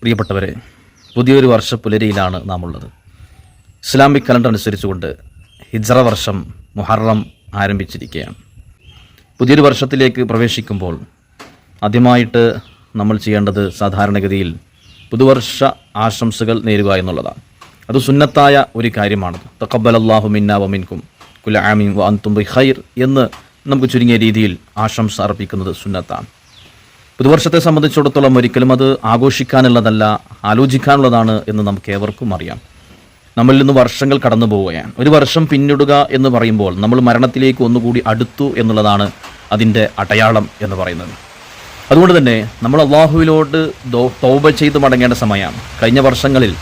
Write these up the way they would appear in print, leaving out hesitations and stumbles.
പ്രിയപ്പെട്ടവരെ, പുതിയൊരു വർഷപ്പുലരിയിലാണ് നാം ഉള്ളത്. ഇസ്ലാമിക് കലണ്ടർ അനുസരിച്ചുകൊണ്ട് ഹിജ്റ വർഷം മുഹറം ആരംഭിച്ചിരിക്കുകയാണ്. പുതിയൊരു വർഷത്തിലേക്ക് പ്രവേശിക്കുമ്പോൾ ആദ്യമായിട്ട് നമ്മൾ ചെയ്യേണ്ടത് സാധാരണഗതിയിൽ പുതുവർഷ ആശംസകൾ നേരുക എന്നുള്ളതാണ്. അത് സുന്നത്തായ ഒരു കാര്യമാണ്. തഖബ്ബലല്ലാഹു മിന്നാ വമിൻകും കുല്ല ആമിൻ വ അൻതും ബിഖൈർ എന്ന് നമുക്ക് ചുരുങ്ങിയ രീതിയിൽ ആശംസ അർപ്പിക്കുന്നത് സുന്നത്താണ്. പുതുവർഷത്തെ സംബന്ധിച്ചിടത്തോളം ഒരിക്കലും അത് ആഘോഷിക്കാനുള്ളതല്ല, ആലോചിക്കാനുള്ളതാണ് എന്ന് നമുക്ക് ഏവർക്കും അറിയാം. നമ്മളിൽ നിന്ന് വർഷങ്ങൾ കടന്നു പോവുകയാണ്. ഒരു വർഷം പിന്നിടുക എന്ന് പറയുമ്പോൾ നമ്മൾ മരണത്തിലേക്ക് ഒന്നുകൂടി അടുത്തു എന്നുള്ളതാണ് അതിൻ്റെ അടയാളം എന്ന് പറയുന്നത്. അതുകൊണ്ട് തന്നെ നമ്മൾ അള്ളാഹുവിലോട്ട് തൗബ ചെയ്ത് മടങ്ങേണ്ട സമയമാണ്. കഴിഞ്ഞ വർഷങ്ങളിൽ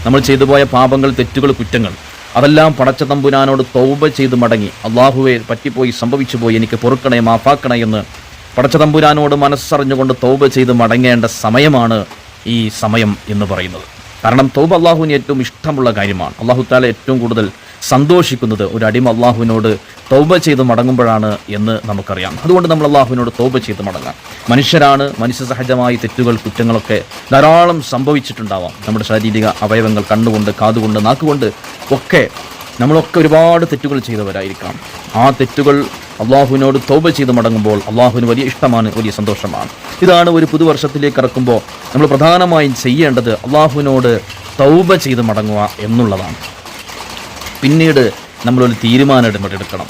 നമ്മൾ ചെയ്തു പോയ പാപങ്ങൾ, തെറ്റുകൾ, കുറ്റങ്ങൾ അതെല്ലാം പടച്ച തമ്പുരാനോട് തൗബ ചെയ്ത് മടങ്ങി, അള്ളാഹുവെ പറ്റിപ്പോയി, സംഭവിച്ചു പോയി, എനിക്ക് പൊറുക്കണേ, മാഫാക്കണേ എന്ന് പടച്ച തമ്പുരാനോട് മനസ്സറിഞ്ഞുകൊണ്ട് തൗബ ചെയ്ത് മടങ്ങേണ്ട സമയമാണ് ഈ സമയം എന്ന് പറയുന്നത്. കാരണം തൗബ അള്ളാഹുവിന് ഏറ്റവും ഇഷ്ടമുള്ള കാര്യമാണ്. അള്ളാഹു തആല ഏറ്റവും കൂടുതൽ സന്തോഷിക്കുന്നത് ഒരു അടിമ അള്ളാഹുവിനോട് തൗബ ചെയ്ത് മടങ്ങുമ്പോഴാണ് എന്ന് നമുക്കറിയാം. അതുകൊണ്ട് നമ്മൾ അള്ളാഹുവിനോട് തൗബ ചെയ്ത് മടങ്ങാം. മനുഷ്യരാണ്, മനുഷ്യ സഹജമായി തെറ്റുകൾ, കുറ്റങ്ങളൊക്കെ ധാരാളം സംഭവിച്ചിട്ടുണ്ടാവാം. നമ്മുടെ ശാരീരിക അവയവങ്ങൾ, കണ്ണുകൊണ്ട്, കാതുകൊണ്ട്, നാക്കുകൊണ്ട് ഒക്കെ നമ്മളൊക്കെ ഒരുപാട് തെറ്റുകൾ ചെയ്തവരായിരിക്കാം. ആ തെറ്റുകൾ അള്ളാഹുവിനോട് തൗബ ചെയ്ത് മടങ്ങുമ്പോൾ അള്ളാഹുവിന് വലിയ ഇഷ്ടമാണ്, വലിയ സന്തോഷമാണ്. ഇതാണ് ഒരു പുതുവർഷത്തിലേക്ക് ഇറക്കുമ്പോൾ നമ്മൾ പ്രധാനമായും ചെയ്യേണ്ടത്, അള്ളാഹുവിനോട് തൗബ ചെയ്ത് മടങ്ങുക എന്നുള്ളതാണ്. പിന്നീട് നമ്മളൊരു തീരുമാനം എടുക്കണം.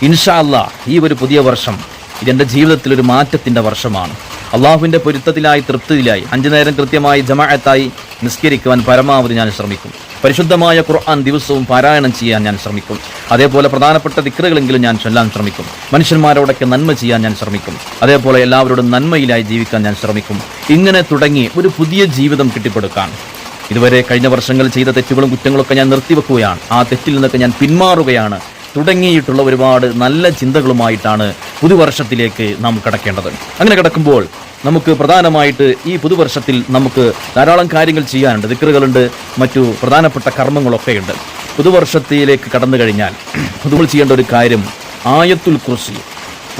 ഇൻഷാ അല്ലാഹ് ഈ ഒരു പുതിയ വർഷം ഇതെൻ്റെ ജീവിതത്തിലൊരു മാറ്റത്തിൻ്റെ വർഷമാണ്. അള്ളാഹുവിൻ്റെ പൊരുത്തത്തിലായി, തൃപ്തിയിലായി 5 നേരം കൃത്യമായി ജമാഅത്തായി നിസ്കരിക്കുവാൻ പരമാവധി ഞാൻ ശ്രമിക്കും. പരിശുദ്ധമായ ഖുർആൻ ദിവസവും പാരായണം ചെയ്യാൻ ഞാൻ ശ്രമിക്കും. അതേപോലെ പ്രധാനപ്പെട്ട ദിക്റുകളെങ്കിലും ഞാൻ ചൊല്ലാൻ ശ്രമിക്കും. മനുഷ്യന്മാരോടൊക്കെ നന്മ ചെയ്യാൻ ഞാൻ ശ്രമിക്കും. അതേപോലെ എല്ലാവരോടും നന്മയിലായി ജീവിക്കാൻ ഞാൻ ശ്രമിക്കും. ഇങ്ങനെ തുടങ്ങി ഒരു പുതിയ ജീവിതം കെട്ടിപ്പടുക്കാൻ ഇതുവരെ കഴിഞ്ഞ വർഷങ്ങൾ ചെയ്ത തെറ്റുകളും കുറ്റങ്ങളൊക്കെ ഞാൻ നിർത്തിവെക്കുകയാണ്. ആ തെറ്റിൽ നിന്നൊക്കെ ഞാൻ പിന്മാറുകയാണ്. തുടങ്ങിയിട്ടുള്ള ഒരുപാട് നല്ല ചിന്തകളുമായിട്ടാണ് പുതുവർഷത്തിലേക്ക് നാം കടക്കേണ്ടത്. അങ്ങനെ കിടക്കുമ്പോൾ നമുക്ക് പ്രധാനമായിട്ട് ഈ പുതുവർഷത്തിൽ നമുക്ക് ധാരാളം കാര്യങ്ങൾ ചെയ്യാനുണ്ട്. ദിക്റുകളുണ്ട്, മറ്റു പ്രധാനപ്പെട്ട കർമ്മങ്ങളൊക്കെയുണ്ട്. പുതുവർഷത്തിലേക്ക് കടന്നു കഴിഞ്ഞാൽ നമ്മൾ ചെയ്യേണ്ട ഒരു കാര്യം ആയത്തുൽ കുർസി,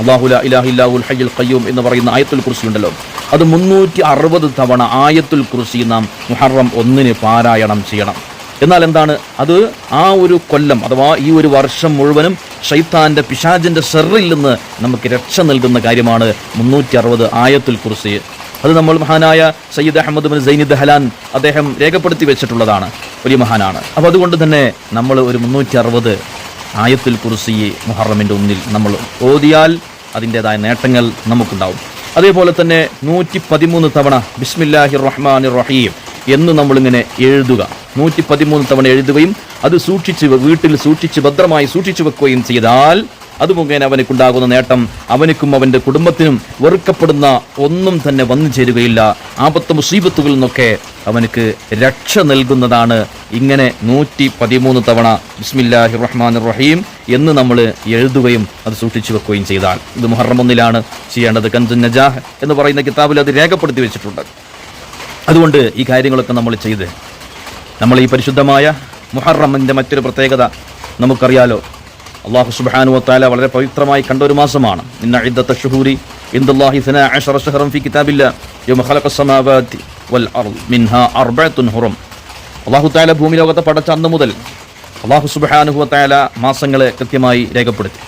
അല്ലാഹു ലാ ഇലാഹ ഇല്ലഹുൽ ഹയ്യുൽ ഖയ്യൂം എന്ന് പറയുന്ന ആയത്തുൽ കുർസി ഉണ്ടല്ലോ, അത് 360 തവണ ആയത്തുൽ കുർസി നാം മുഹറം 1 പാരായണം ചെയ്യണം. എന്നാൽ എന്താണ് അത്? ആ ഒരു കൊല്ലം അഥവാ ഈ ഒരു വർഷം മുഴുവനും ശൈത്താന്റെ, പിശാചിന്റെ ഷർറിൽ നിന്ന് നമുക്ക് രക്ഷ നൽകുന്ന കാര്യമാണ് 360 ആയത്തുൽ കുർസി. അത് നമ്മൾ മഹാനായ സയ്യിദ് അഹമ്മദ് ബിൻ സൈനി ദഹ്ലാൻ അദ്ദേഹം രേഖപ്പെടുത്തി വെച്ചിട്ടുള്ളതാണ്. വലിയ മഹാനാണ്. അപ്പോൾ അതുകൊണ്ട് തന്നെ നമ്മൾ ഒരു 360 ആയത്തുൽ കുർസി മുഹറമിൻ്റെ 1 നമ്മൾ ഓതിയാൽ അതിൻ്റെതായ നേട്ടങ്ങൾ നമുക്കുണ്ടാവും. അതേപോലെ തന്നെ 113 തവണ ബിസ്മില്ലാഹിർ റഹ്മാനിർ റഹീം എന്ന് നമ്മളിങ്ങനെ എഴുതുക. 113 തവണ എഴുതുകയും അത് വീട്ടിൽ സൂക്ഷിച്ച് ഭദ്രമായി സൂക്ഷിച്ചു വെക്കുകയും ചെയ്താൽ അത് മുഖേന അവനക്കുണ്ടാകുന്ന നേട്ടം അവനക്കും അവൻ്റെ കുടുംബത്തിനും വെറുക്കപ്പെടുന്ന ഒന്നും തന്നെ വന്നു ചേരുകയില്ല. ആപത്ത് മുസീബത്തുകളിൽ നിന്നൊക്കെ അവനക്ക് രക്ഷ നൽകുന്നതാണ്. ഇങ്ങനെ 113 തവണ ബിസ്മില്ലാഹിർ റഹ്മാനിർ റഹീം എന്ന് നമ്മൾ എഴുതുകയും അത് സൂക്ഷിച്ചു വെക്കുകയും ചെയ്താൽ, ഇത് മുഹറം 1 ചെയ്യേണ്ടത്. കൻസുൻ നജാഹ് എന്ന് പറയുന്ന കിതാബിൽ അത് രേഖപ്പെടുത്തി വെച്ചിട്ടുണ്ട്. അതുകൊണ്ട് ഈ കാര്യങ്ങളൊക്കെ നമ്മൾ ചെയ്ത് നമ്മൾ ഈ പരിശുദ്ധമായ മുഹറമിൻ്റെ മറ്റൊരു പ്രത്യേകത നമുക്കറിയാലോ. അല്ലാഹു സുബ്ഹാനഹു വ തആല വളരെ പവിത്രമായി കണ്ട ഒരു മാസമാണ്. ഇന്ന ഇദ്ദത ശുഹൂരി ഇൻദല്ലാഹി 12 ശഹറൻ ഫീ കിതാബില്ലാഹ് യൗമ ഖലഖസ് സമാവാതി വൽ അർദ് മിൻഹാ 4 ഹുറും. അല്ലാഹു തആല ഭൂമി ലോകത്തെ പടച്ച അന്ന് മുതൽ അല്ലാഹു സുബ്ഹാനഹു വ തആല മാസങ്ങളെ കൃത്യമായി രേഖപ്പെടുത്തി.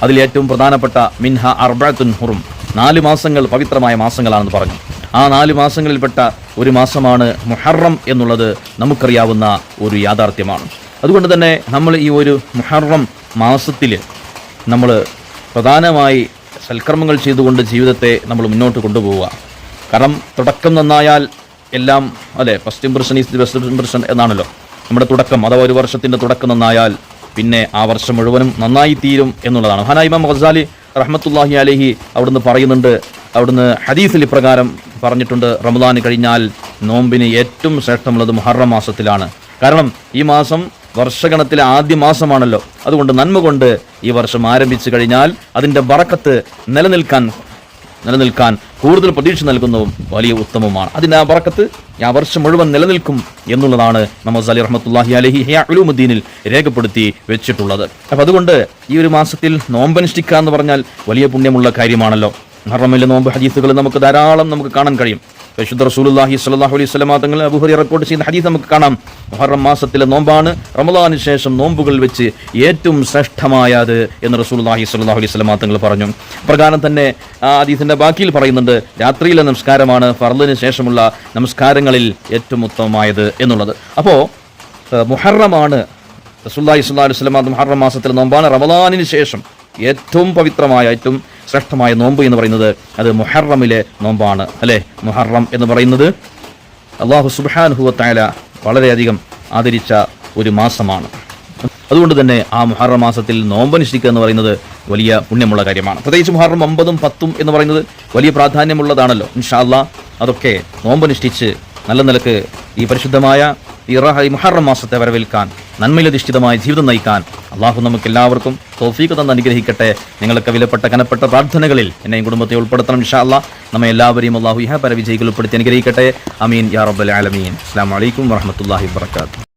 അതിൽ ഏറ്റവും പ്രധാനപ്പെട്ട മിൻഹാ 4 ഹുറും, 4 മാസങ്ങൾ പവിത്രമായ മാസങ്ങളാണെന്ന് പറഞ്ഞു. ആ 4 മാസങ്ങളിൽപ്പെട്ട ഒരു മാസമാണ് മുഹറം എന്നുള്ളത് നമുക്കറിയാവുന്ന ഒരു യാഥാർത്ഥ്യമാണ്. അതുകൊണ്ട് തന്നെ നമ്മൾ ഈ ഒരു മുഹറം മാസത്തിൽ നമ്മൾ പ്രധാനമായി സൽക്കർമ്മങ്ങൾ ചെയ്തുകൊണ്ട് ജീവിതത്തെ നമ്മൾ മുന്നോട്ട് കൊണ്ടുപോവുക. കാരണം തുടക്കം നന്നായാൽ എല്ലാം, അല്ലേ, first impression is the best impression എന്നാണല്ലോ നമ്മുടെ തുടക്കം. അഥവാ ഒരു വർഷത്തിൻ്റെ തുടക്കം നന്നായാൽ പിന്നെ ആ വർഷം മുഴുവനും നന്നായി തീരും എന്നുള്ളതാണ്. മഹാനായ ഇമാം ഗസാലി റഹ്മത്തുള്ളാഹി അലൈഹി അവിടുന്ന് പറയുന്നുണ്ട്, അവിടുന്ന് ഹദീസിൽ ഇപ്രകാരം പറഞ്ഞിട്ടുണ്ട്, റമദാൻ കഴിഞ്ഞാൽ നോമ്പിന് ഏറ്റവും ശ്രേഷ്ഠമുള്ളത് മുഹറം മാസത്തിലാണ്. കാരണം ഈ മാസം വർഷഗണത്തിലെ ആദ്യ മാസമാണല്ലോ. അതുകൊണ്ട് നന്മ കൊണ്ട് ഈ വർഷം ആരംഭിച്ചു കഴിഞ്ഞാൽ അതിൻ്റെ ബറക്കത്ത് നിലനിൽക്കാൻ കൂടുതൽ പ്രതീക്ഷ നൽകുന്നതും വലിയ ഉത്തമമാണ്. അതിൻ്റെ ആ ബറക്കത്ത് ആ വർഷം മുഴുവൻ നിലനിൽക്കും എന്നുള്ളതാണ് ഇമാം ഗസാലി റഹ്മത്തുള്ളാഹി അലൈഹി ഇഹ്യാ ഉലൂമുദ്ദീനിൽ രേഖപ്പെടുത്തി വെച്ചിട്ടുള്ളത്. അപ്പോൾ അതുകൊണ്ട് ഈ ഒരു മാസത്തിൽ നോമ്പനുഷ്ഠിക്കുക എന്ന് പറഞ്ഞാൽ വലിയ പുണ്യമുള്ള കാര്യമാണല്ലോ. മുഹറമിലെ നോമ്പ് ഹദീസുകൾ നമുക്ക് ധാരാളം കാണാൻ കഴിയും. പരിശുദ്ധ റസൂലുള്ളാഹി സ്വല്ലല്ലാഹു അലൈഹി വസല്ലം തങ്ങൾ അബൂ ഹുറൈറ റിപ്പോർട്ട് ചെയ്യുന്ന ഹദീസ് നമുക്ക് കാണാം. മുഹറം മാസത്തിലെ നോമ്പാണ് റമളാനിന് ശേഷം നോമ്പുകൾ വെച്ച് ഏറ്റവും ശ്രേഷ്ഠമായത് എന്ന് റസൂലുള്ളാഹി സ്വല്ലല്ലാഹു അലൈഹി വസല്ലം തങ്ങൾ പറഞ്ഞു. പ്രകാരം തന്നെ ആ ഹദീസിന്റെ ബാക്കിയിൽ പറയുന്നുണ്ട്, രാത്രിയിലെ നമസ്കാരമാണ് ഫർളിന് ശേഷമുള്ള നമസ്കാരങ്ങളിൽ ഏറ്റവും ഉത്തമമായത് എന്നുള്ളത്. അപ്പോൾ മുഹറമാണ് റസൂലുള്ളാഹി സ്വല്ലല്ലാഹു അലൈഹി വസല്ലം മുഹറം മാസത്തിലെ നോമ്പാണ് റമളാനിന് ശേഷം ഏറ്റവും പവിത്രമായ ഏറ്റവും ശ്രേഷ്ഠമായ നോമ്പ് എന്ന് പറയുന്നത് അത് മുഹറമിലെ നോമ്പാണ് അല്ലേ. മുഹറം എന്ന് പറയുന്നത് അല്ലാഹു സുബ്ഹാനഹു വ തആല വളരെയധികം ആദരിച്ച ഒരു മാസമാണ്. അതുകൊണ്ട് തന്നെ ആ മുഹറം മാസത്തിൽ നോമ്പനുഷ്ഠിക്കുക എന്ന് പറയുന്നത് വലിയ പുണ്യമുള്ള കാര്യമാണ്. പ്രത്യേകിച്ച് മുഹറം 9ഉം 10ഉം എന്ന് പറയുന്നത് വലിയ പ്രാധാന്യമുള്ളതാണല്ലോ. ഇൻഷാ അല്ലാഹ് അതൊക്കെ നോമ്പനുഷ്ഠിച്ച് നല്ല നിലക്ക് ഈ പരിശുദ്ധമായ ഈ മുഹറം മാസത്തെ വരവേൽക്കാൻ, നന്മയിലധിഷ്ഠിതമായ ജീവിതം നയിക്കാൻ അള്ളാഹു നമുക്ക് എല്ലാവർക്കും തൗഫീഖ് തന്ന് അനുഗ്രഹിക്കട്ടെ. നിങ്ങളൊക്കെ വിലപ്പെട്ട കനപ്പെട്ട പ്രാർത്ഥനകളിൽ എന്നെയും കുടുംബത്തെ ഉൾപ്പെടുത്തണം. ഇൻഷാ അല്ലാഹ് നമ്മെ എല്ലാവരെയും അള്ളാഹു ഇഹ പരവിജയികൾ ഉൾപ്പെടുത്തി അനുഗ്രഹിക്കട്ടെ. അമീൻ യാ റബ്ബൽ ആലമീൻ. അസ്സലാമു അലൈക്കും വറഹ്മത്തുള്ളാഹി വബറകാതുഹു.